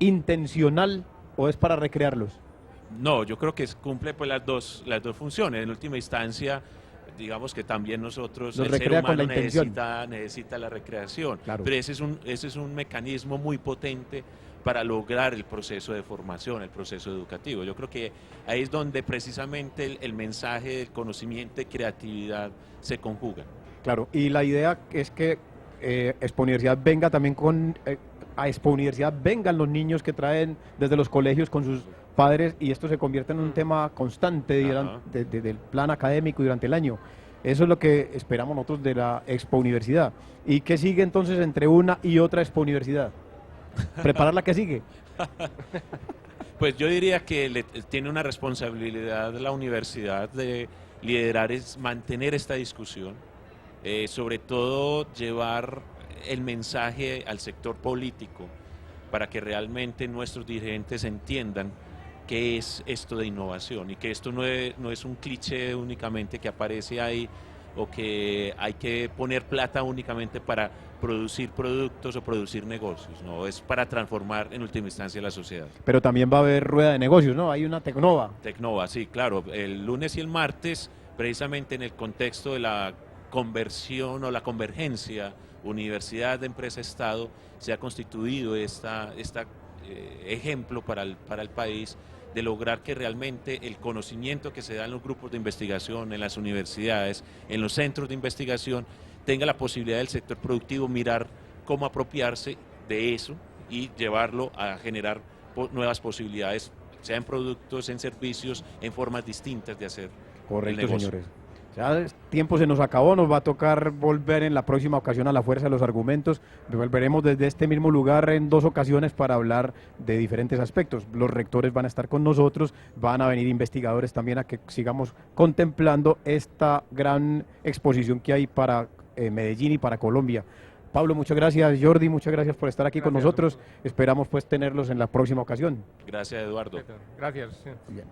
intencional o es para recrearlos? No, yo creo que cumple pues las dos funciones. En última instancia, digamos que también nosotros, el ser humano necesita la recreación, claro. Pero ese es un mecanismo muy potente para lograr el proceso de formación, el proceso educativo. Yo creo que ahí es donde precisamente el mensaje del conocimiento y creatividad se conjugan. Claro, y la idea es que Expo Universidad venga también a Expo Universidad vengan los niños que traen desde los colegios con sus padres y esto se convierte en un tema constante del plan académico durante el año. Eso es lo que esperamos nosotros de la Expo Universidad. ¿Y qué sigue entonces entre una y otra Expo Universidad? ¿Preparar la que sigue? Pues yo diría que tiene una responsabilidad la universidad de liderar, mantener esta discusión, sobre todo llevar el mensaje al sector político para que realmente nuestros dirigentes entiendan qué es esto de innovación y que esto no es un cliché únicamente que aparece ahí o que hay que poner plata únicamente para producir productos o producir negocios, no, es para transformar en última instancia la sociedad. Pero también va a haber rueda de negocios, ¿no? Hay una Tecnova. Tecnova, sí, claro, el lunes y el martes, precisamente en el contexto de la conversión o la convergencia Universidad, Empresa, Estado, se ha constituido esta ejemplo para el país de lograr que realmente el conocimiento que se da en los grupos de investigación, en las universidades, en los centros de investigación, tenga la posibilidad del sector productivo mirar cómo apropiarse de eso y llevarlo a generar nuevas posibilidades, sea en productos, en servicios, en formas distintas de hacer el negocio. Señores. Ya el tiempo se nos acabó, nos va a tocar volver en la próxima ocasión a la fuerza de los argumentos. Volveremos desde este mismo lugar en 2 ocasiones para hablar de diferentes aspectos. Los rectores van a estar con nosotros, van a venir investigadores también a que sigamos contemplando esta gran exposición que hay para Medellín y para Colombia. Pablo, muchas gracias. Jordi, muchas gracias por estar aquí con nosotros. Esperamos pues tenerlos en la próxima ocasión. Gracias, Eduardo. Gracias. Sí. Bien.